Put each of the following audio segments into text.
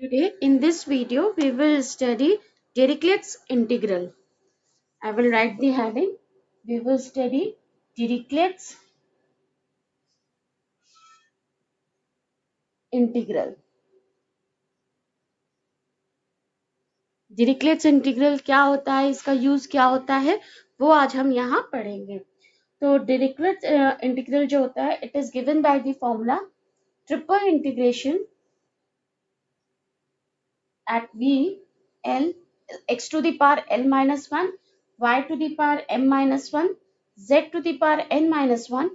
Today in this video we will study Dirichlet's integral. I will write the heading. We will study Dirichlet's integral. Dirichlet's integral क्या होता है, इसका use क्या होता है, वो आज हम यहाँ पढ़ेंगे. तो Dirichlet's integral जो होता है, it is given by the formula triple integration at v l x to the power l minus 1 y to the power m minus 1 z to the power n minus 1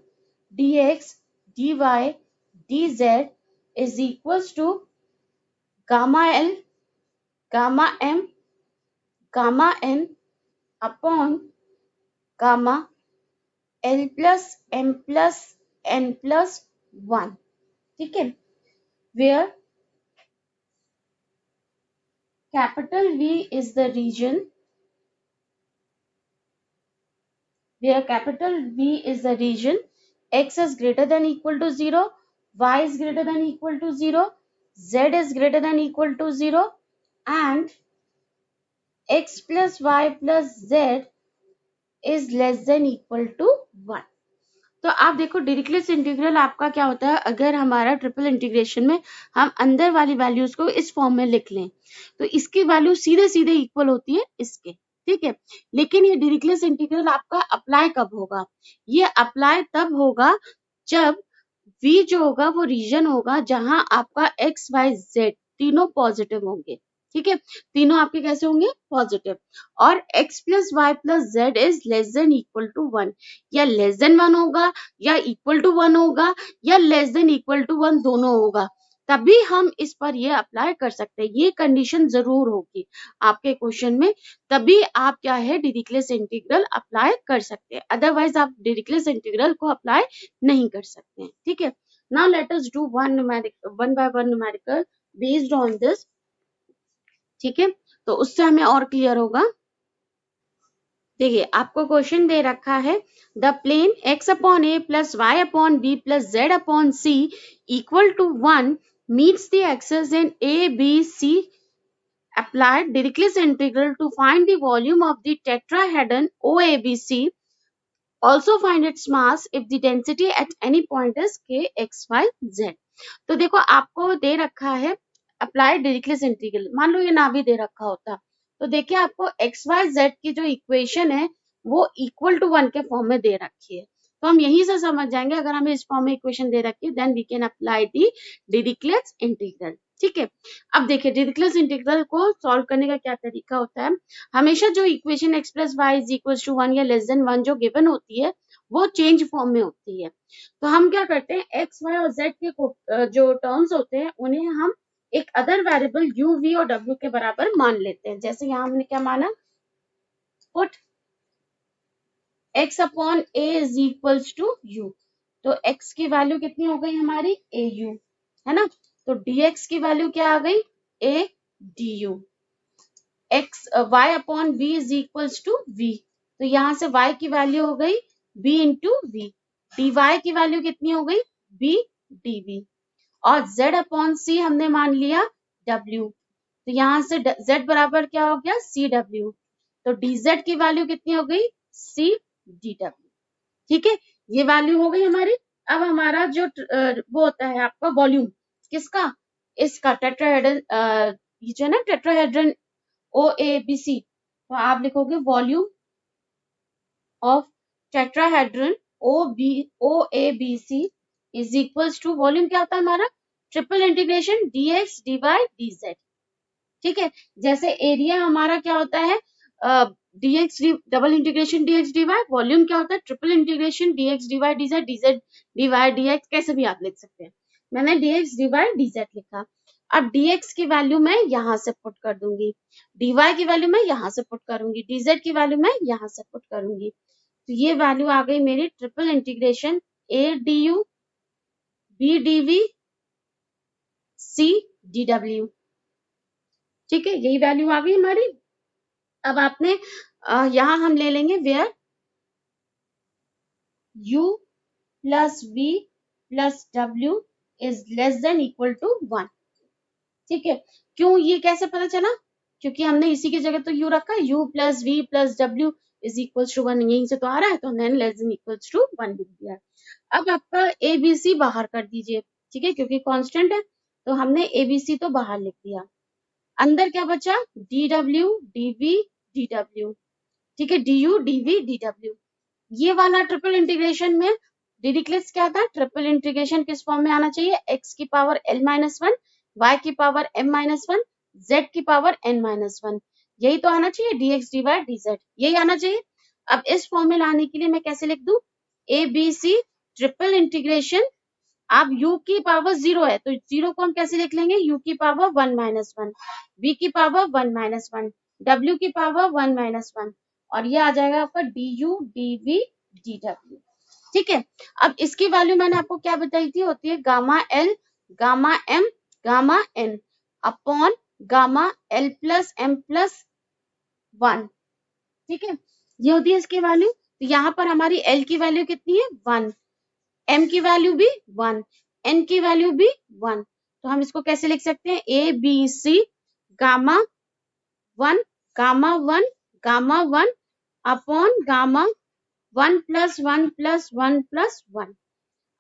dx dy dz is equals to gamma l gamma m gamma n upon gamma l plus m plus n plus 1. ठीक है, where capital V is the region x is greater than equal to 0, y is greater than equal to 0, z is greater than equal to 0 and x plus y plus z is less than equal to 1. तो आप देखो Dirichlet integral आपका क्या होता है, अगर हमारा triple integration में हम अंदर वाली वैल्यूज को इस फॉर्म में लिख लें तो इसकी वैल्यू सीधे सीधे इक्वल होती है इसके. ठीक है, लेकिन ये डिरिचलेट इंटीग्रल आपका अप्लाई कब होगा, ये अप्लाई तब होगा जब v जो होगा वो रीजन होगा जहां आपका x y z तीनों पॉजिटिव होंगे. ठीक है, तीनों आपके कैसे होंगे, पॉजिटिव. और x plus y plus z is less than equal to 1, या लेस देन 1 होगा या इक्वल टू 1 होगा या लेस देन इक्वल टू 1, दोनों होगा, तभी हम इस पर ये अप्लाई कर सकते हैं. ये कंडीशन जरूर होगी आपके क्वेश्चन में, तभी आप क्या है डिरिचलेट इंटीग्रल अप्लाई कर सकते हैं, अदरवाइज आप डिरिचलेट इंटीग्रल को अप्लाई नहीं कर सकते हैं. ठीक है, now let us do one by one numerical based on this. ठीक है, तो उससे हमें और क्लियर होगा. देखिए आपको क्वेश्चन दे रखा है the plane x upon a plus y upon b plus z upon c equal to 1 meets the axes in a b c. Applied Dirichlet's integral to find the volume of the tetrahedron OABC. Also find its mass if the density at any point is k x y z. तो देखो आपको दे रखा है applied Dirichlet integral, मान लो ये ना भी दे रखा होता तो देखिए आपको एक्स वाई जेड की जो इक्वेशन है वो इक्वल टू 1 के फॉर्म में दे रखी है. तो हम यहीं से समझ जाएंगे अगर हमें इस फॉर्म में इक्वेशन दे रखी है then we can apply the Dirichlet integral. ठीक है, अब देखिए डिरिचलेट इंटीग्रल को सॉल्व करने का क्या तरीका होता है, हमेशा जो equation x plus y is equal to 1 या लेस देन 1 जो गिवन होती है वो चेंज फॉर्म में होती है. तो हम क्या करते हैं एक्स वाई और जेड के जो टर्म्स होते हैं उन्हें हम एक अदर वेरिएबल u v और w के बराबर मान लेते हैं. जैसे यहाँ हमने क्या माना, put x upon a is equals to u, तो x की वैल्यू कितनी हो गई हमारी au है ना, तो dx की वैल्यू क्या आ गई a du. x y upon v is equals to v, तो यहाँ से y की वैल्यू हो गई b इंटू v, dy की वैल्यू कितनी हो गई b dv और z अपॉन c हमने मान लिया w, तो यहाँ से z बराबर क्या हो गया सी डब्ल्यू, तो dz की वैल्यू कितनी हो गई सी डी डब्ल्यू. ठीक है, ये वैल्यू हो गई हमारी. अब हमारा जो वो होता है आपका वॉल्यूम किसका, इसका टेट्राहेड्रन, ये जो है ना tetrahedron O A B C, तो आप लिखोगे volume of tetrahedron O A B C is equals to, volume क्या होता है हमारा triple integration dx dy dz. ठीक है, जैसे एरिया हमारा क्या होता है dx double integration dx dy, volume क्या होता है triple integration dx dy dz dz dy dx, कैसे भी आप लिख सकते हैं. मैंने dx dy dz लिखा. अब dx की वैल्यू मैं यहाँ से पुट कर दूंगी, dy की वैल्यू मैं यहाँ से पुट करूंगी, dz की वैल्यू मैं यहाँ से पुट करूंगी, तो ये वैल्यू आ गई मेरी triple integration a du b dv c dw. ठीक है, यही वैल्यू आ गई हमारी. अब आपने यहां हम ले लेंगे where u plus v plus w is less than equal to 1. ठीक है, क्यों ये कैसे पता चला? क्योंकि हमने इसी की जगह तो u रखा, u प्लस वी प्लस डब्ल्यू इज इक्वल्स टू 1, यहीं से तो आ रहा है, तो n less than equals to 1 लिख दिया। अब आपका ए बी सी बाहर कर दीजिए, ठीक है, क्योंकि कांस्टेंट है तो हमने ए बी सी तो बाहर लिख दिया। अंदर क्या बचा? D W D we D W, ठीक है, D U D we D W. ये वाला ट्रिपल इंटीग्रेशन में डिरिक्लेट्स क्या था? ट्रिपल इंटीग्रेशन किस फॉर्म में आना चाहिए? x की power l minus one, y की power m minus one, z की पावर n माइनस वन, यही तो आना चाहिए, dx dy dz, यही आना चाहिए। अब इस फॉर्म में लाने के लिए मैं कैसे लिख दूं? A B c triple integration, अब u की पावर 0 है तो 0 को हम कैसे लिख लेंगे? u की पावर 1 माइनस वन, v की पावर 1 माइनस वन, w की पावर 1 माइनस वन, और ये आ जाएगा आपका d U D we D W. ठीक है, अब इसकी वैल्यू मैंने आपको क्या बताई थी? होती है gamma l gamma m gamma n upon gamma l plus m plus one. ठीक है, ये होती है इसकी वैल्यू। तो यहाँ पर हमारी एल की वैल्यू कितनी है? 1, एम की वैल्यू भी 1, एन की वैल्यू भी 1। तो हम इसको कैसे लिख सकते हैं? A B c gamma 1 gamma 1 gamma 1 upon gamma 1 plus 1 plus 1 plus 1।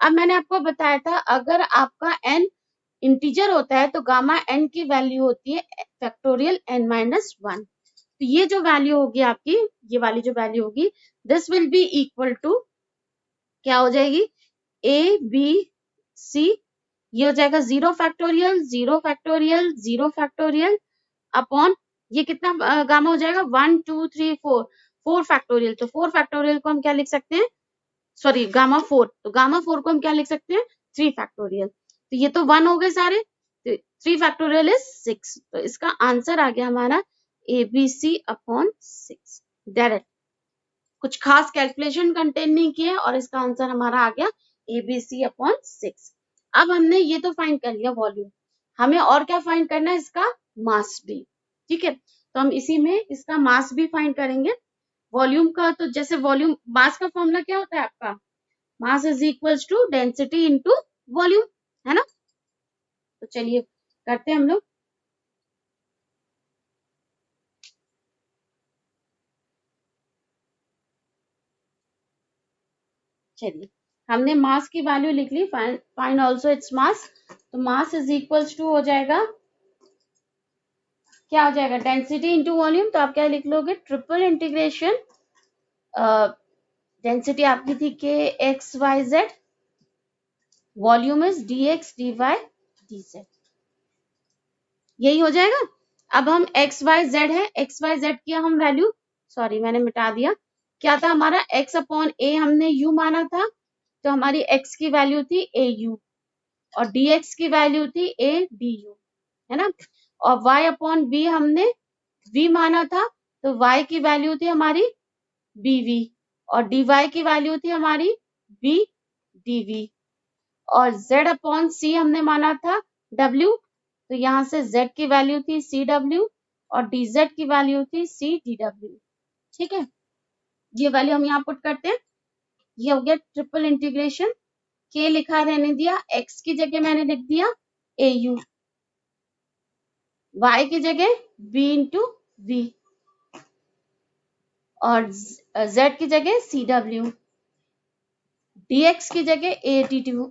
अब मैंने आपको बताया था अगर आपका n इंटीजर होता है तो गामा n की वैल्यू होती है फैक्टोरियल n माइनस वन। तो ये जो वैल्यू होगी आपकी, ये वाली जो वैल्यू होगी, this will be equal to क्या हो जाएगी? ए बी सी, ये हो जाएगा 0 फैक्टोरियल 0 फैक्टोरियल 0 फैक्टोरियल अपॉन ये कितना गामा हो जाएगा? 1 2 3 4, 4 फैक्टोरियल। तो 4 फैक्टोरियल को हम क्या लिख सकते हैं? सॉरी गामा 4, तो गामा 4 को हम क्या लिख सकते हैं? 3 फैक्टोरियल। तो ये तो 1 हो गए सारे, तो 3 फैक्टोरियल इज 6। तो इसका आंसर आ गया हमारा a B c upon 6। Direct, कुछ खास कैलकुलेशन कंटेन नहीं किया और इसका आंसर हमारा आ गया ए बी सी अपॉन 6। अब हमने ये तो फाइंड कर लिया वॉल्यूम, हमें और क्या फाइंड करना है? इसका मास भी। ठीक है, तो हम इसी में इसका मास भी फाइंड करेंगे। वॉल्यूम का तो जैसे वॉल्यूम मास का फॉर्मूला क्या होता है आपका? Mass is equals to density into volume, है ना? तो चलिए करते हैं हम लोग। चलिए, हमने मास की वैल्यू लिख ली, फाइंड आल्सो इट्स मास। तो मास इज इक्वल्स टू हो जाएगा, क्या हो जाएगा? Density into volume. तो आप क्या लिख लोगे? ट्रिपल इंटीग्रेशन, डेंसिटी आपकी थी k x y z, volume is d x d y d z, यही हो जाएगा। अब हम एक्स वाई जेड है, एक्स वाई जेड की हम वैल्यू, सॉरी मैंने मिटा दिया, क्या था हमारा? एक्स अपॉन ए हमने यू माना था, तो हमारी एक्स की वैल्यू थी ए यू और डी एक्स की वैल्यू थी ए डी यू, है ना? और y अपॉन बी हमने v माना था, तो y की वैल्यू थी हमारी bv और dy की वैल्यू थी हमारी b dv और z अपॉन c हमने माना था w, तो यहाँ से z की वैल्यू थी cw और dz की वैल्यू थी cdw। ठीक है, ये वैल्यू हम यहाँ पुट करते हैं। ये हो गया ट्रिपल इंटीग्रेशन। k लिखा रहने दिया, x की जगह मैंने लिख दिया au, y की जगह b इंटू v और z की जगह cw, dx की जगह adw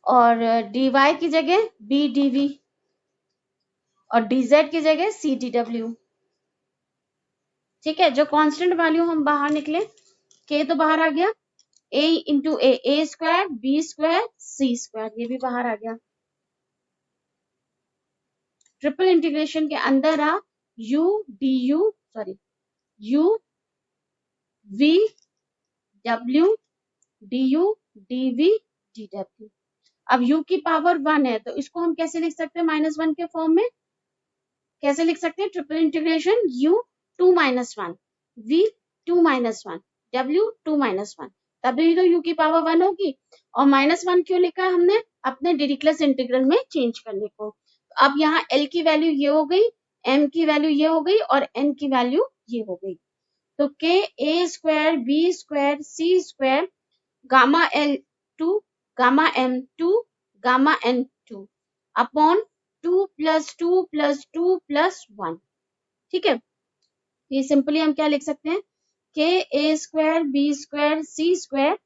और dy की जगह bdv और dz की जगह cdw। ठीक है, जो कांस्टेंट वैल्यू हम बाहर निकले, k तो बाहर आ गया, a into a square B square C square, ये भी बाहर आ गया। ट्रिपल इंटीग्रेशन के अंदर आ u d u sorry u v w d U D we D डब्ल्यू। अब u की पावर 1 है तो इसको हम कैसे लिख सकते हैं? -1 के फॉर्म में कैसे लिख सकते हैं? Triple integration u 2 minus one v 2 minus one w 2 minus one, तभी तो u की पावर 1 होगी। और -1 क्यों लिखा है हमने? अपने डिरिक्लेस इंटीग्रल में चेंज करने को। अब यहाँ l की वैल्यू ये हो गई, m की वैल्यू ये हो गई और n की वैल्यू ये हो गई। तो k a square b square c square gamma l 2 gamma m 2 gamma n 2 upon 2 plus 2 plus 2 plus 1। ठीक है, ये सिंपली हम क्या लिख सकते हैं, के ए स्क्वायर बी स्क्वायर सी स्क्वायर,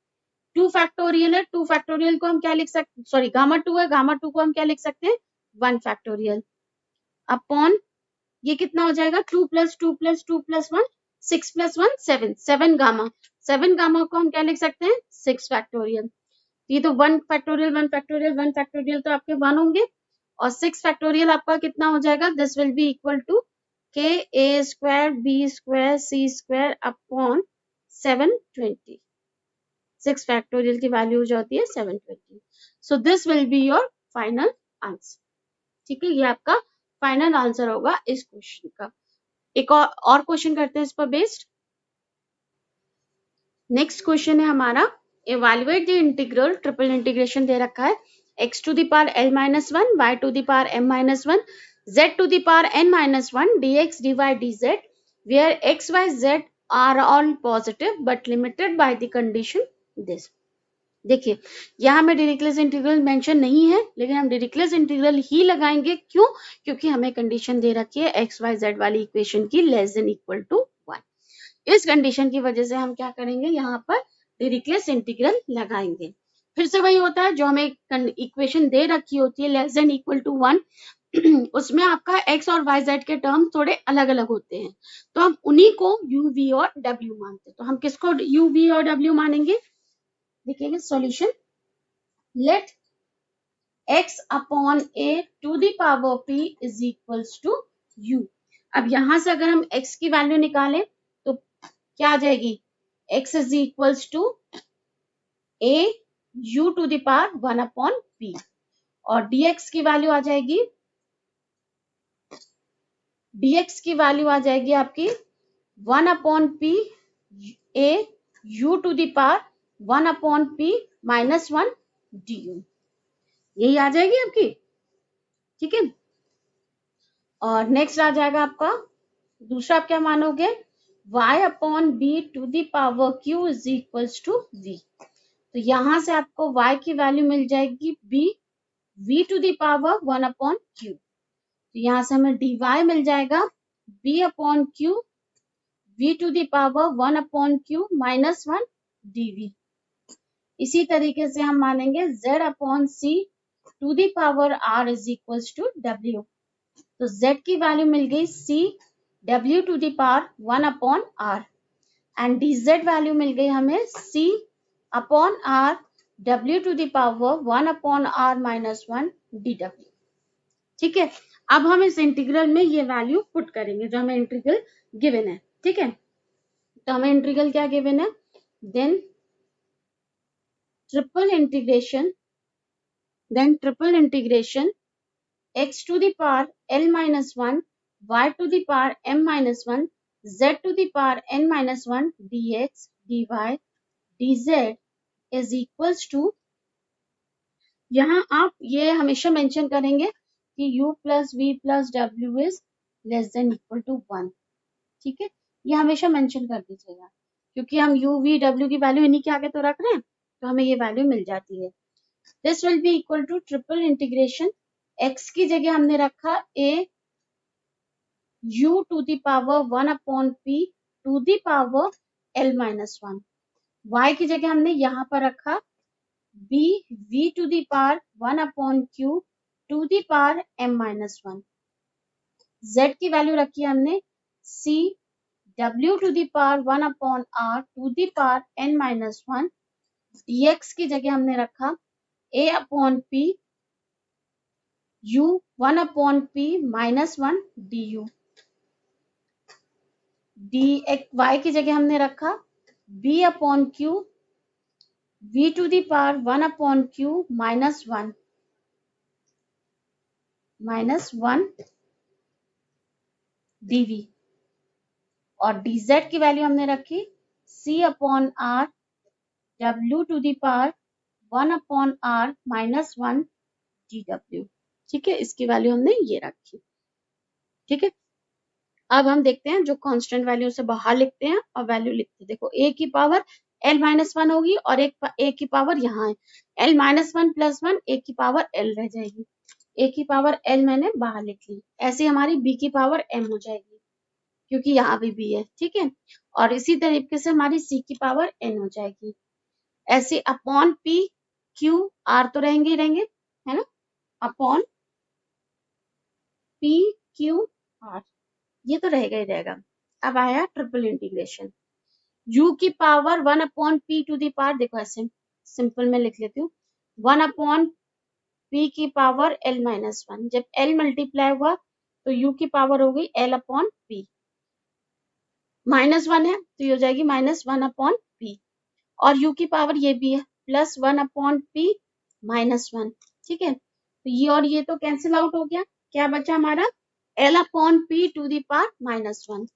2 फैक्टोरियल है, 2 फैक्टोरियल को हम क्या लिख सकते, सॉरी गामा 2 है, गामा 2 को हम क्या लिख सकते हैं, 1 फैक्टोरियल अपॉन ये कितना हो जाएगा, 2 plus 2 plus 2 plus 1, 6 plus 1 7, 7 gamma, 7 gamma को हम क्या लिख सकते हैं, 6 फैक्टोरियल। ये तो 1 फैक्टोरियल 1 फैक्टोरियल 1 फैक्टोरियल तो आपके 1 होंगे, और 6 फैक्टोरियल आपका कितना हो जाएगा, this will be equal to k A square B square C square upon 720। 6 factorial की वैल्यू हो जाती है 720। So this will be your final answer. ठीक है, ये आपका फाइनल आंसर होगा इस क्वेश्चन का। एक और क्वेश्चन करते हैं इस पर बेस्ड। नेक्स्ट क्वेश्चन है हमारा, evaluate the integral, triple integration दे रखा है, x to the power l minus 1, y to the power m minus 1, z to the power n minus 1, dx dy dz, where x y z are all positive but limited by the condition this। देखिए यहाँ में Dirichlet integral mention नहीं है, लेकिन हम Dirichlet integral ही लगाएंगे, क्यों, क्योंकि हमें कंडीशन दे रखी है एक्स वाई जेड वाली इक्वेशन की लेस देन इक्वल टू 1। इस कंडीशन की वजह से हम क्या करेंगे, यहाँ पर डिरिचलेट इंटीग्रल लगाएंगे। फिर से वही होता है, जो हमें इक्वेशन दे रखी होती है लेस देन इक्वल टू 1, उसमें आपका एक्स और वाई जेड के टर्म थोड़े अलग अलग होते हैं, तो हम उन्हीं को यू वी और डब्ल्यू मानते हैं। तो हम किसको यू वी और डब्ल्यू मानेंगे, देखिएगा solution, let x upon a to the power p is equals to u। अब यहां से अगर हम x की वैल्यू निकालें तो क्या आ जाएगी, x is equals to a u to the power 1 upon p, और dx की वैल्यू आ जाएगी, dx की वैल्यू आ जाएगी आपकी 1 upon p a u to the power 1 upon p minus 1 du, यही आ जाएगी आपकी। ठीक है, और नेक्स्ट आ जाएगा आपका दूसरा, आप क्या मानोगे, y upon b to the power q is equals to v। तो यहां से आपको y की वैल्यू मिल जाएगी b v to the power 1 upon q। तो यहाँ से हमें dy मिल जाएगा b upon q v to the power 1 upon q minus 1 dv। इसी तरीके से हम मानेंगे z upon c to the power r is equals to w। तो z की वैल्यू मिल गई c w to the power 1 upon r, and dz value मिल गई हमें c upon r w to the power 1 upon r minus 1 dw। ठीक है, अब हम इस इंटीग्रल में ये वैल्यू पुट करेंगे जो हमें इंटीग्रल गिवन है। ठीक है, तो हमें इंटीग्रल क्या गिवन है, then triple integration x to the power l minus 1, y to the power m minus 1, z to the power n minus 1 dx dy dz is equals to, यहाँ आप ये हमेशा मेंशन करेंगे कि u plus v plus w is less than equal to 1। ठीक है, ये हमेशा मेंशन कर दीजिएगा, क्योंकि हम u v w की वैल्यू इन्हीं के आगे तो रख रहे हैं, तो हमें ये वैल्यू मिल जाती है। This will be equal to triple integration, x की जगह हमने रखा a u to the power 1 upon p to the power l minus 1, y की जगह हमने यहाँ पर रखा b v to the power 1 upon q to the power m minus 1, z की वैल्यू रखी हमने c w to the power 1 upon r to the power n minus 1, dx की जगह हमने रखा a upon p u 1 upon p minus 1 du, y की जगह हमने रखा b upon q v to the power 1 upon q minus 1 dv, और dz की वैल्यू हमने रखी c upon r w to the power 1 upon r minus 1 dw। ठीक है, इसकी वैल्यू हमने ये रखी। ठीक है, अब हम देखते हैं जो कांस्टेंट वैल्यू से बाहर लिखते हैं और वैल्यू लिखते हैं। देखो a की पावर l माइनस 1 होगी, और एक a की पावर यहाँ है l माइनस 1 प्लस 1 a की पावर l रह जाएगी। ए की पावर एल मैंने बाहर लिख ली, ऐसे हमारी बी की पावर एम हो जाएगी क्योंकि यहाँ भी बी है, ठीक है। और इसी तरीके से हमारी सी की पावर एन हो जाएगी, ऐसे अपॉन पी क्यू आर तो रहेंगे ही रहेंगे, है ना, अपॉन पी क्यू आर, ये तो रहेगा ही रहेगा। अब आया ट्रिपल इंटीग्रेशन, u की power 1 upon p to the power, देखो ऐसे सिंपल में लिख लेती हूँ, 1 अपॉन पी की पावर l माइनस 1, जब l मल्टीप्लाई हुआ तो u की पावर हो गई l अपॉन पी, माइनस 1 है तो ये हो जाएगी माइनस 1 अपॉन पी, और u की पावर ये भी है प्लस 1 अपॉन पी माइनस 1, ठीक है। तो ये और ये तो कैंसिल आउट हो गया, क्या बचा हमारा l upon p to the power minus 1,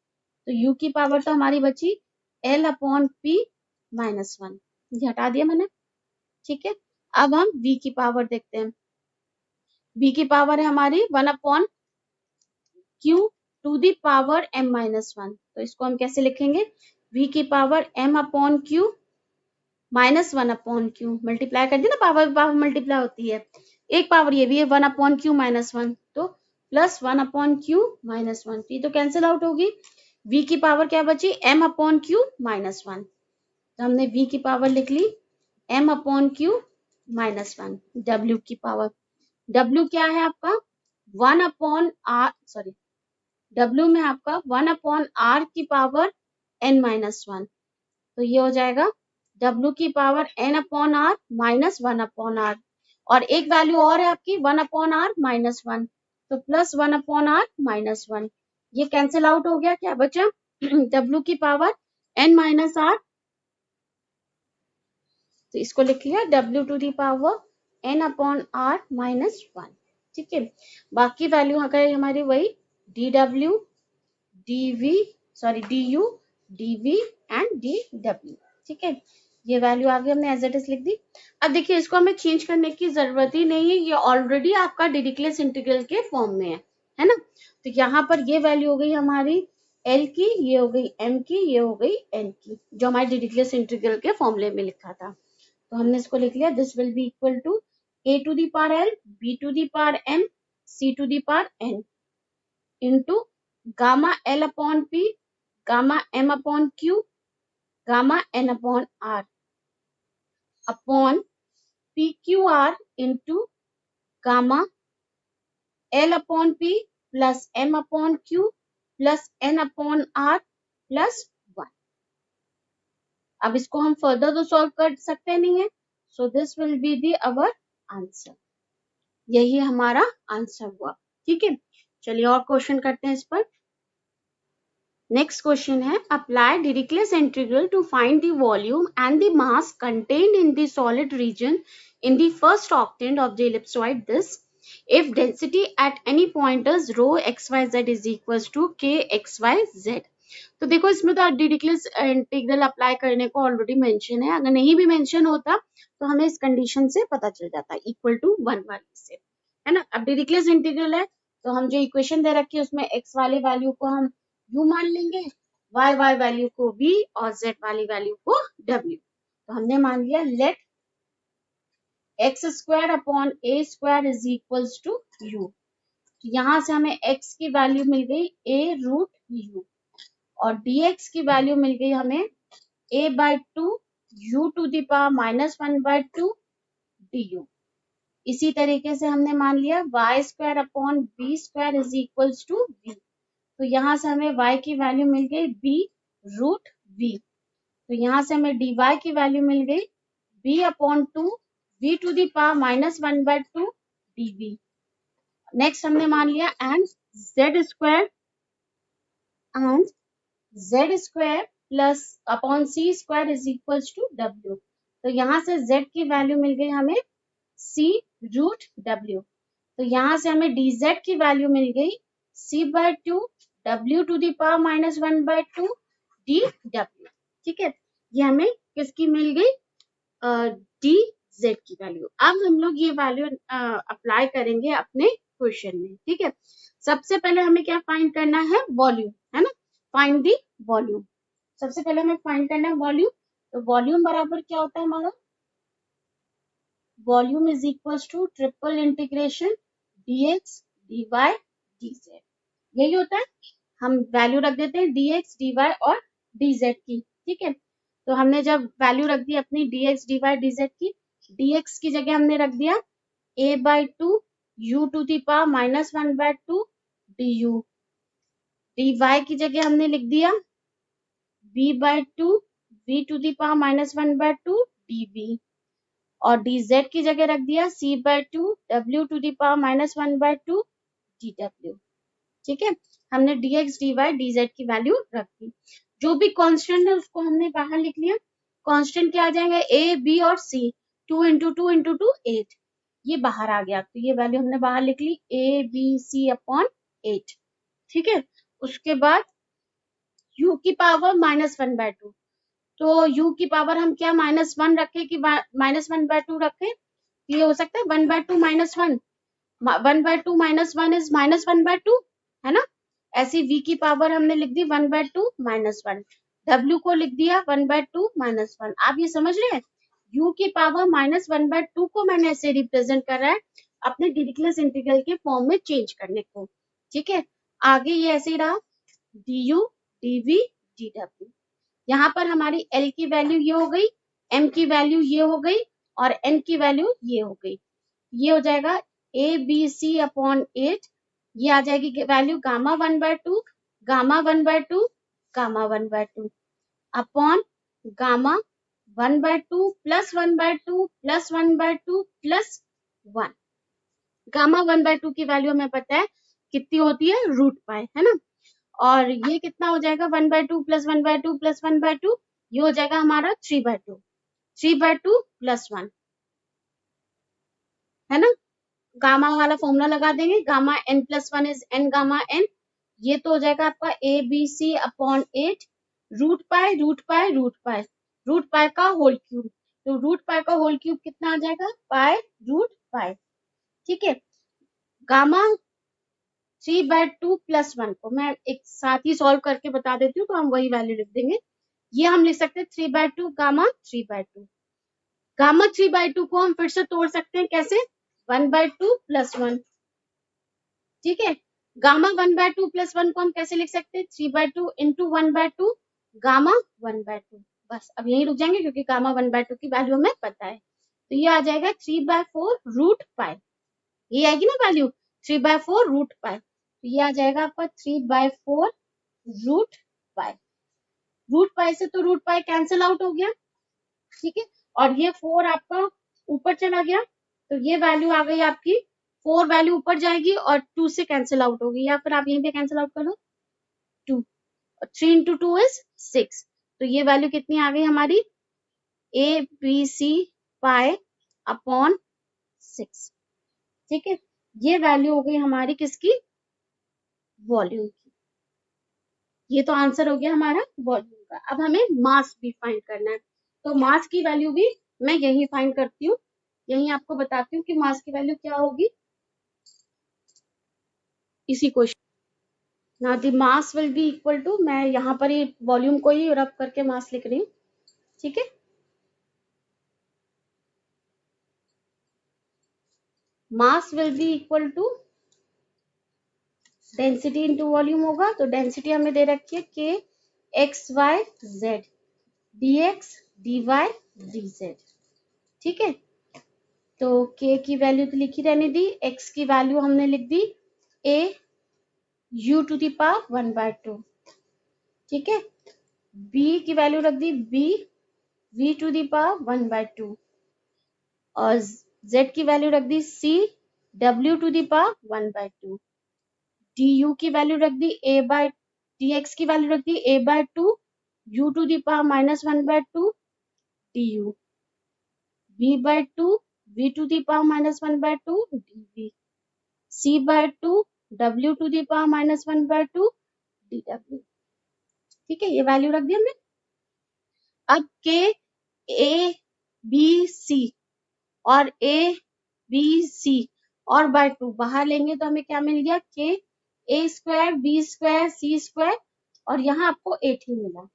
तो u की पावर तो हमारी बची l अपॉन पी माइनस 1, ये हटा दिया मैंने, ठीक है। अब हम v की पावर देखते हैं, v की पावर है हमारी 1 upon q to the power m minus 1, तो इसको हम कैसे लिखेंगे, v की power m upon q minus 1 upon q, multiply कर दी ना, पावर पावर मल्टीप्लाई होती है, एक पावर ये भी है 1 अपॉन q माइनस 1, तो प्लस 1 अपॉन q माइनस 1, ये तो कैंसिल आउट होगी, v की पावर क्या बची m अपॉन q माइनस 1, तो हमने v की पावर लिख ली m upon q minus 1, w की पावर, w क्या है आपका 1 अपॉन r, सॉरी w में आपका 1 अपॉन r की पावर n माइनस 1, तो ये हो जाएगा w की power n upon r minus 1 upon r, और एक वैल्यू और है आपकी 1 अपॉन r माइनस 1, तो प्लस 1 अपॉन r माइनस 1, ये कैंसिल आउट हो गया, क्या बचा w की पावर n माइनस r, तो इसको लिख लिया w to the power n upon r minus 1, ठीक है। बाकी वैल्यू आ गई हमारी वही dw dv sorry du dv and dw, ठीक है, ये वैल्यू आगे हमने एज इट इज लिख दी। अब देखिए इसको हमें चेंज करने की जरूरत ही नहीं है, ये ऑलरेडी आपका डिरिक्लेस इंटीग्रल के फॉर्म में है ना, तो यहाँ पर ये वैल्यू हो गई हमारी L की, ये हो गई M की, ये हो गई N की, जो हमारे डिरिक्लेस इंटीग्रल के फॉर्मूले में लिखा था, तो हमने इसको लिख लिया, this will be equal to a to the power l, b to the power m, c to the power n into gamma l upon p, gamma m upon q, gamma n upon r upon p q r into gamma l upon p plus m upon q plus n upon r plus 1। अब इसको हम further तो solve कर सकते नहीं है, सो this will be the our answer, यही हमारा आंसर हुआ, ठीक है। चलिए और क्वेश्चन करते हैं इस पर। नेक्स्ट क्वेश्चन है, apply Dirichlet's integral to find the volume and the mass contained in the solid region in the first octant of the ellipsoid this if density at any point is rho xyz is equals to k xyz। तो देखो इसमें तो डिरिक्लेस integral apply करने को already mention है, अगर नहीं भी मेंशन होता तो हमें इस कंडीशन से पता चल जाता इक्वल टू 1 वाले से, है ना। अब डिरिक्लेस इंटीग्रल है तो हम जो इक्वेशन दे रखी है उसमें x वाली वैल्यू को हम u मान लेंगे, y वैल्यू को v और z वाली वैल्यू को w, तो हमने मान लिया let x square upon a square is equals to u, यहाँ से हमें x की वैल्यू मिल गई a रूट यू और dx की वैल्यू मिल गई हमें a by two u to the power minus 1 by two du। इसी तरीके से हमने मान लिया y square upon b square is equals to v, तो यहाँ से हमें y की वैल्यू मिल गई b रूट v, तो यहाँ से हमें dy की वैल्यू मिल गई b upon two v to the power minus 1 by two dv। Next हमने मान लिया and z square plus upon c square is equals to w, तो यहाँ से z की वैल्यू मिल गई हमें c रूट w, तो यहाँ से हमें dz की वैल्यू मिल गई c by two w to the power minus 1 by two dw, ठीक है, ये हमें किसकी मिल गई dz की वैल्यू। अब हम लोग ये वैल्यू अप्लाई करेंगे अपने क्वेश्चन में, ठीक है। सबसे पहले हमें क्या फाइंड करना है, वॉल्यूम, है ना, फाइंड दी वॉल्यूम, सबसे पहले हमें फाइंड करना है वॉल्यूम, तो वॉल्यूम बराबर क्या होता है हमारा, volume is equal to triple integration dx dy dz, यही होता है। हम वैल्यू रख देते हैं dx dy और dz की, ठीक है। तो हमने जब वैल्यू रख दी अपनी dx dy dz की, dx की जगह हमने रख दिया a/2 u to the power -1/2 du, dy की जगह हमने लिख दिया b/2 v to the power -1/2 dv, और dz की जगह रख दिया c/2 w to the power -1/2 dw, ठीक है। हमने dx dy dz की वैल्यू रख दी। जो भी कांस्टेंट है उसको हमने बाहर लिख लिया। कांस्टेंट क्या आ जाएगा, a b और c, 2 into 2 into 2 8, ये बाहर आ गया। तो ये वैल्यू हमने बाहर लिख ली a b c अपॉन 8, ठीक है। उसके बाद u की पावर -1/2, तो u की पावर हम क्या -1 रखें कि -1/2 रखें, ये हो सकता है 1/2 -1, 1/2 -1 इज -1/2, है ना। ऐसी v की पावर हमने लिख दी 1/2 -1, w को लिख दिया 1/2 -1। आप ये समझ रहे हैं, u की पावर -1/2 को मैंने ऐसे रिप्रेजेंट कर रहा है अपने डिरिचलेट इंटीग्रल के फॉर्म में चेंज करने को, ठीक है। आगे ये ऐसे ही रहा du dv dw। यहाँ पर हमारी L की वैल्यू ये हो गई, M की वैल्यू ये हो गई और N की वैल्यू ये हो गई। ये हो जाएगा a b c अपॉन 8, ये आ जाएगी value gamma 1/2 gamma 1/2 gamma 1/2 upon gamma 1/2 plus 1/2 plus 1/2 plus 1। Gamma 1/2 की वैल्यू हमें पता है कितनी होती है, √π, है ना। और ये कितना हो जाएगा 1/2 प्लस 1/2 प्लस 1/2, ये हो जाएगा हमारा 3/2, 3/2 प्लस 1, है ना। गामा वाला फॉर्मूला लगा देंगे, gamma n plus 1 is n gamma n, ये तो हो जाएगा आपका a b c अपॉन 8 √π √π √π √π का होल क्यूब, तो √π का होल क्यूब कितना आ जाएगा, π√π, ठीक है। गामा 3/2 प्लस 1 को मैं एक साथ ही सॉल्व करके बता देती हूँ, तो हम वही वैल्यू लिख देंगे। ये हम लिख सकते हैं 3/2 गामा 3/2, गामा 3/2 को हम फिर से तोड़ सकते हैं, कैसे, 1/2 प्लस 1, ठीक है। गामा 1/2 प्लस 1 को हम कैसे लिख सकते हैं, 3/2 इंटू 1/2 गामा 1/2। बस अब यही रुक जाएंगे क्योंकि गामा 1/2 की वैल्यू हमें पता है। तो ये आ जाएगा 3/4 √π, ये आएगी ना वैल्यू 3/4 √π, तो ये आ जाएगा आपका 3/4 √π। √π से तो √π कैंसिल आउट हो गया, ठीक है। और ये 4 आपका ऊपर चला गया, तो ये वैल्यू आ गई आपकी 4, वैल्यू ऊपर जाएगी और 2 से कैंसिल आउट होगी, या फिर आप यहीं पे कैंसिल आउट कर लो 2, 3 into 2 is 6, तो ये वैल्यू कितनी आ गई हमारी a b c pi upon 6, ठीक है। ये वैल्यू हो गई हमारी किसकी, वॉल्यूम की। ये तो आंसर हो गया हमारा वॉल्यूम का। अब हमें मास भी फाइंड करना है, तो मास की वैल्यू भी मैं यही फाइंड करती हूँ, यही आपको बताती हूँ कि मास की वैल्यू क्या होगी इसी question. Now the mass will be equal to, मैं यहाँ पर ही वॉल्यूम को ही रब करके मास लिख रही हूँ, ठीक है। Mass will be equal to density into volume होगा, तो डेंसिटी हमें दे रखी है k x y z dx dy dz, ठीक है। तो k की वैल्यू तो लिखी रहने दी, x की वैल्यू हमने लिख दी a u to the power 1/2, ठीक है। b की वैल्यू रख दी b v to the power 1/2, और z की वैल्यू रख दी c w to the power 1/2, du की वैल्यू रख दी dx की वैल्यू रख दी a/2 u to the power -1/2 du, v/2 v to the power -1/2 dv, c/2 w to the power -1/2 dw, ठीक है। ये वैल्यू रख दी हमने। अब k a b c और a b c और बाय 2 बाहर लेंगे तो हमें क्या मिल गया, k a² b² c² और यहाँ आपको 8 ही मिला।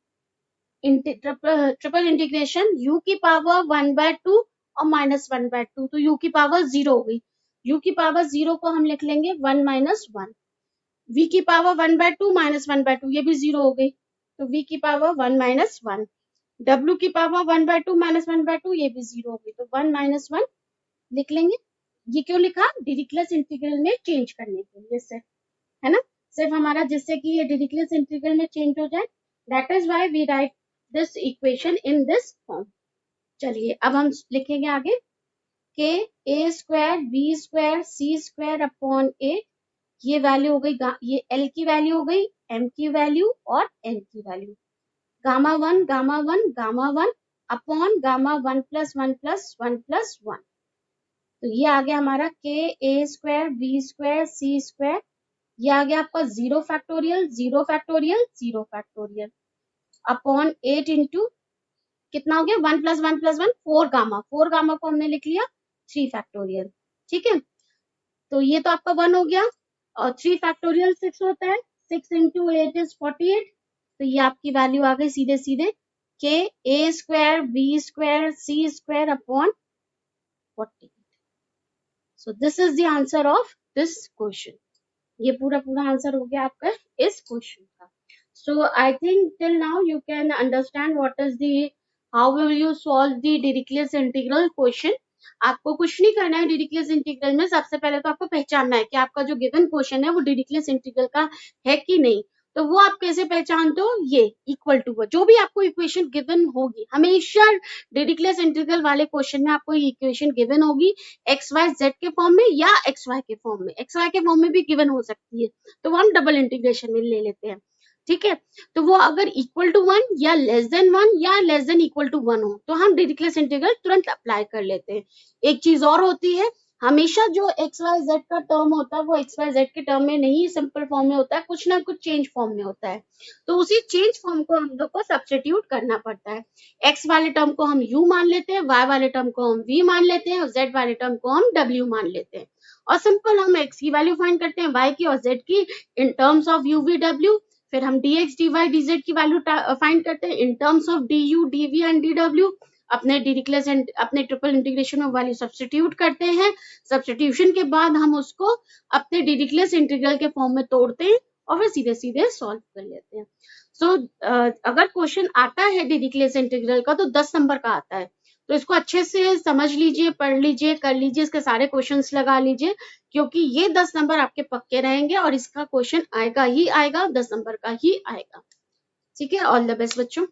ट्रिपल इंटीग्रेशन u की पावर 1/2 और -1/2, तो u की पावर 0 हो गई, u की पावर 0 को हम लिख लेंगे 1 माइनस 1, v की पावर 1/2 माइनस 1/2 ये भी 0 हो गई, तो v की पावर 1 माइनस 1, w की पावर 1/2 माइनस 1/2 ये भी 0 हो गई, तो 1 माइनस 1 लिख लेंगे। ये क्यों लिखा? डिरिचलेट इंटीग्रल में चेंज करने के लिए सिर्फ, है ना, सिर्फ हमारा जिससे कि ये डिरिचलेट इंटीग्रल में चेंज हो जाए, that is why we write this equation in this form. चलिए अब हम लिखेंगे आगे के ए square B square C square upon a, ये वैल्यू हो गई, ये एल की वैल्यू हो गई, एम की वैल्यू और एन की value, gamma one upon gamma 1 plus 1 plus 1 plus 1, तो ये आ गया हमारा के ए स्क्वायर बी स्क्वायर सी स्क्वायर, ये आ गया आपका 0 factorial 0 factorial 0 factorial upon 8 into कितना हो गया 1 प्लस 1 प्लस 1 4 गामा, 4 गामा को हमने लिख लिया 3 फैक्टोरियल, ठीक है, तो ये तो आपका 1 हो गया, और 3 फैक्टोरियल 6 होता है, 6 इंटू 8 इज 48, तो ये आपकी वैल्यू आ गई सीधे सीधे के ए square B square C square upon 48। So this is the answer of this question, ये पूरा आंसर हो गया आपका इस क्वेश्चन का। So I think till now you can understand what is the how will you solve the Dirichlet integral question. आपको कुछ नहीं करना है डिरिचलेट इंटीग्रल में, सबसे पहले तो आपको पहचानना है कि आपका जो गिवन क्वेश्चन है वो डिरिचलेट इंटीग्रल का है कि नहीं, तो वो आप कैसे पहचानते हो, ये इक्वल टू जो भी आपको इक्वेशन गिवन होगी, हमेशा डिरिचलेट इंटीग्रल वाले क्वेश्चन में आपको इक्वेशन गिवन होगी एक्स वाई जेड के फॉर्म में या एक्स वाई के फॉर्म में, एक्स वाई के फॉर्म में भी गिवन हो सकती है, तो वो हम डबल इंटीग्रेशन में ले लेते हैं, ठीक है, तो वो अगर इक्वल टू 1 या लेस देन 1 या लेस देन इक्वल टू 1 हो तो हम डिरिचलेट इंटीग्रल तुरंत अप्लाई कर लेते हैं। एक चीज और होती है, हमेशा जो एक्स वाई जेड का टर्म होता है वो एक्स वाई जेड के टर्म में नहीं सिंपल फॉर्म में होता है, कुछ ना कुछ चेंज फॉर्म में होता है, तो उसी चेंज फॉर्म को हम लोग को सब्स्टिट्यूट करना पड़ता है। एक्स वाले टर्म को हम u मान लेते हैं, y वाले टर्म को हम v मान लेते हैं और z वाले टर्म को हम w मान लेते हैं, और सिंपल हम x की वैल्यू फाइंड करते हैं, y की और z की in terms of u v w, फिर हम dx dy dz की वैल्यू फाइंड करते हैं in terms of du dv and dw, अपने डिरिचलेट अपने ट्रिपल इंटीग्रेशन में वैल्यू सब्स्टिट्यूट करते हैं, सब्स्टिट्यूशन के बाद हम उसको अपने डिरिचलेट इंटीग्रल के फॉर्म में तोड़ते हैं और फिर सीधे सीधे सॉल्व कर लेते हैं। सो अगर क्वेश्चन आता है डिरिचलेट इंटीग्रल का तो 10 नंबर का आता है, तो इसको अच्छे से समझ लीजिए, पढ़ लीजिए, कर लीजिए, इसके सारे क्वेश्चंस लगा लीजिए, क्योंकि ये 10 नंबर आपके पक्के रहेंगे और इसका क्वेश्चन आएगा ही आएगा, 10 नंबर का ही आएगा, ठीक है। ऑल द बेस्ट बच्चों।